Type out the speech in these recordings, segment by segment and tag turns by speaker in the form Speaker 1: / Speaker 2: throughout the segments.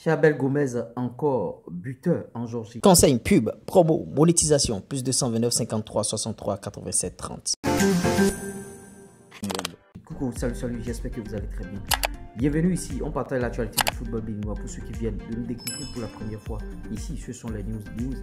Speaker 1: Chabel Gomez encore buteur en Georgie.
Speaker 2: Conseil, pub, promo, monétisation, plus 229 53 63 87 30.
Speaker 1: Coucou, salut, j'espère que vous allez très bien. Bienvenue ici, on partage l'actualité du football béninois pour ceux qui viennent de nous découvrir pour la première fois. Ici, ce sont les news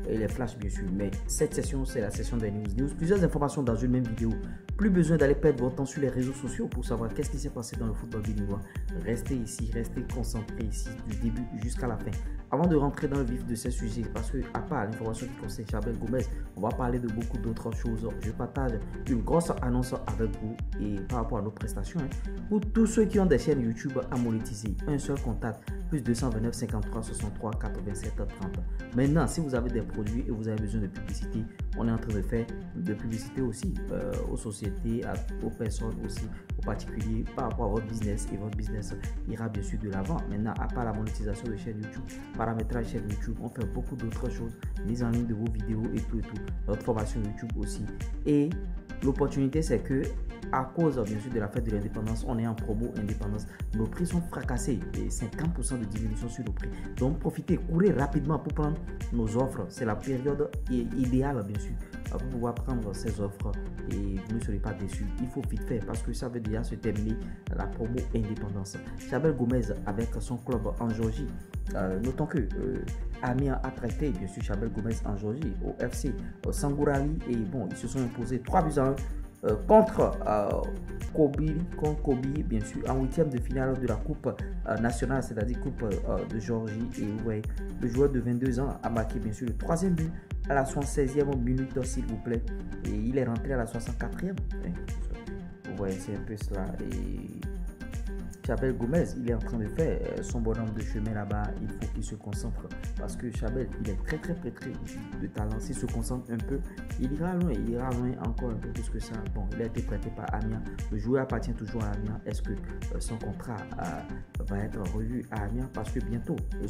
Speaker 1: et les flashs bien sûr, mais cette session, c'est la session des news. Plusieurs informations dans une même vidéo. Plus besoin d'aller perdre votre temps sur les réseaux sociaux pour savoir qu'est-ce qui s'est passé dans le football béninois. Restez ici, restez concentrés ici du début jusqu'à la fin. Avant de rentrer dans le vif de ces sujets, parce que à part l'information qui concerne Chabel Gomez, on va parler de beaucoup d'autres choses. Je partage une grosse annonce avec vous et par rapport à nos prestations. Pour tous ceux qui ont des chaînes YouTube à monétiser, un seul contact, plus 229 53 63 87 30. Maintenant, si vous avez des produits et vous avez besoin de publicité, on est en train de faire de publicité aussi aux sociétés, aux personnes aussi, aux particuliers par rapport à votre business, et votre business ira bien sûr de l'avant. Maintenant, à part la monétisation de chaîne YouTube, paramétrage chaîne YouTube, on fait beaucoup d'autres choses, mise en ligne de vos vidéos et tout, notre formation YouTube aussi. Et l'opportunité, c'est que à cause bien sûr de la fête de l'indépendance, on est en promo indépendance. Nos prix sont fracassés et 50% de diminution sur nos prix. Donc profitez, courez rapidement pour prendre nos offres. C'est la période idéale bien sûr pour pouvoir prendre ces offres et vous ne serez pas déçus. Il faut vite faire parce que ça veut déjà se terminer la promo indépendance. Chabel Gomez avec son club en Georgie. Notons que Amiens a prêté bien sûr Chabel Gomez en Georgie au FC Sangourali et bon, ils se sont imposés 3-1 contre Kobe bien sûr en huitième de finale de la coupe nationale, c'est-à-dire coupe de Georgie. Et vous voyez, le joueur de 22 ans a marqué bien sûr le troisième but à la 76e minute s'il vous plaît, et il est rentré à la 64e. Vous voyez, c'est un peu cela. Et Chabel Gomez, il est en train de faire son bonhomme de chemin là-bas. Il faut qu'il se concentre parce que Chabel, il est très de talent. S'il se concentre un peu, il ira loin encore un peu plus que ça. Bon, il a été prêté par Amiens. Le joueur appartient toujours à Amiens. Est-ce que son contrat va être revu à Amiens? Parce que bientôt, je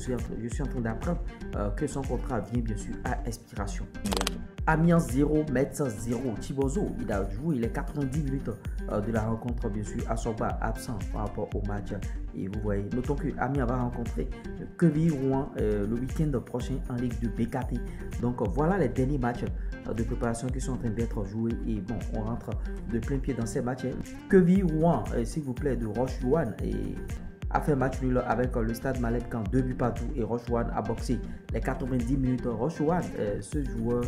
Speaker 1: suis en train d'apprendre que son contrat vient bien sûr à expiration. Amiens 0, Metz 0. Thibozo, il a joué les 90 minutes de la rencontre, bien sûr, à Soba, absent par rapport au match. Et vous voyez, notons que Amiens va rencontrer Quevilly Rouen le week-end prochain en Ligue de BKT. Donc voilà les derniers matchs de préparation qui sont en train d'être joués. Et bon, on rentre de plein pied dans ces matchs. Quevilly Rouen, s'il vous plaît, de Roche-Louane a fait match nul avec le Stade Maleb Camp, 2 buts partout, et Roche-Louane a boxé les 90 minutes. Roche-Louane, ce joueur,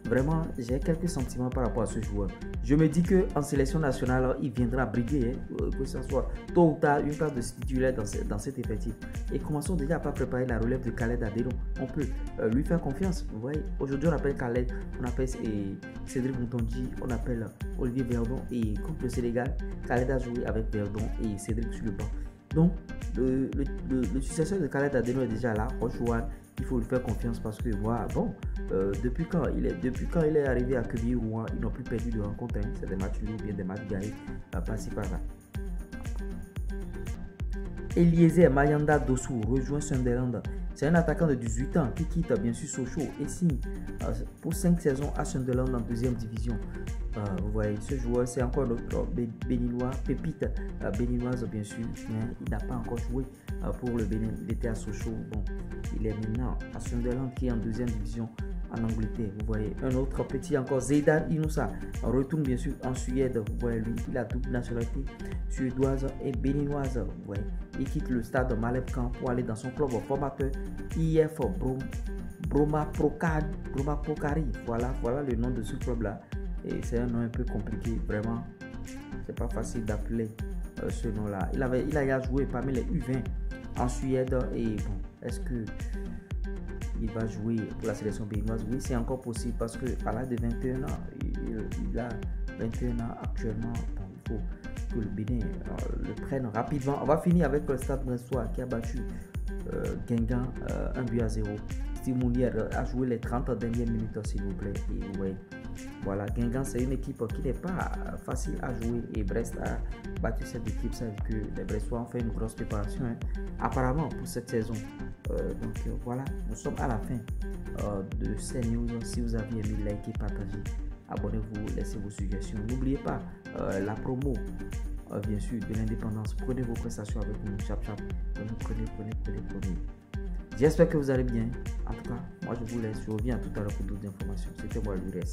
Speaker 1: vraiment, j'ai quelques sentiments par rapport à ce joueur. Je me dis qu'en sélection nationale, il viendra briguer, que ce soit tôt ou tard, une place de titulaire dans cet effectif. Et commençons déjà à pas préparer la relève de Khaled Adeno. On peut lui faire confiance. Vous voyez, aujourd'hui on appelle Khaled, on appelle Cédric Moutonji, on appelle Olivier Verdon. Et contre le Sénégal, Khaled a joué avec Verdon et Cédric sur le banc. Donc, le successeur de Khaled Adeno est déjà là, Roche-Rouane. Il faut lui faire confiance parce que voilà, bon, depuis quand il est arrivé à Quevilly Rouen, ils n'ont plus perdu de rencontre. C'est des matchs nuls ou bien des matchs gagnés par-ci par-là. Eliezer Mayanda Dossou rejoint Sunderland. C'est un attaquant de 18 ans qui quitte bien sûr Sochaux et signe pour 5 saisons à Sunderland en deuxième division. Vous voyez, ce joueur, c'est encore notre béninois, pépite béninoise bien sûr, mais il n'a pas encore joué pour le Bénin. Il était à Sochaux. Bon, il est maintenant à Sunderland qui est en deuxième division en Angleterre. Vous voyez, un autre petit encore, Zeidan Inoussa, retourne bien sûr en Suède. Vous voyez, lui, il a double nationalité suédoise et béninoise. Vous voyez, il quitte le stade Maleb Camp pour aller dans son club formateur IF Broma Pokari. Voilà le nom de ce club là. Et c'est un nom un peu compliqué, vraiment. C'est pas facile d'appeler ce nom là. Il a joué parmi les U20 en Suède. Et bon, est-ce que il va jouer pour la sélection béninoise? Oui, c'est encore possible parce qu'à l'âge de 21 ans, il a 21 ans actuellement. Bon, il faut que le Bénin le prenne rapidement. On va finir avec le Stade Brestois qui a battu Guingamp 1-0. Steve Mounier a joué les 30 dernières minutes s'il vous plaît. Et ouais, voilà, Guingamp c'est une équipe qui n'est pas facile à jouer et Brest a battu cette équipe. Ça veut dire que les Brestois ont fait une grosse préparation apparemment pour cette saison. Donc voilà, nous sommes à la fin de ces news. Si vous avez aimé, likez, partagez, abonnez-vous, laissez vos suggestions. N'oubliez pas la promo bien sûr, de l'indépendance. Prenez vos prestations avec nous, chap. Prenez. J'espère que vous allez bien. En tout cas, moi je vous laisse. Je reviens tout à l'heure pour d'autres informations. C'était moi, Lures.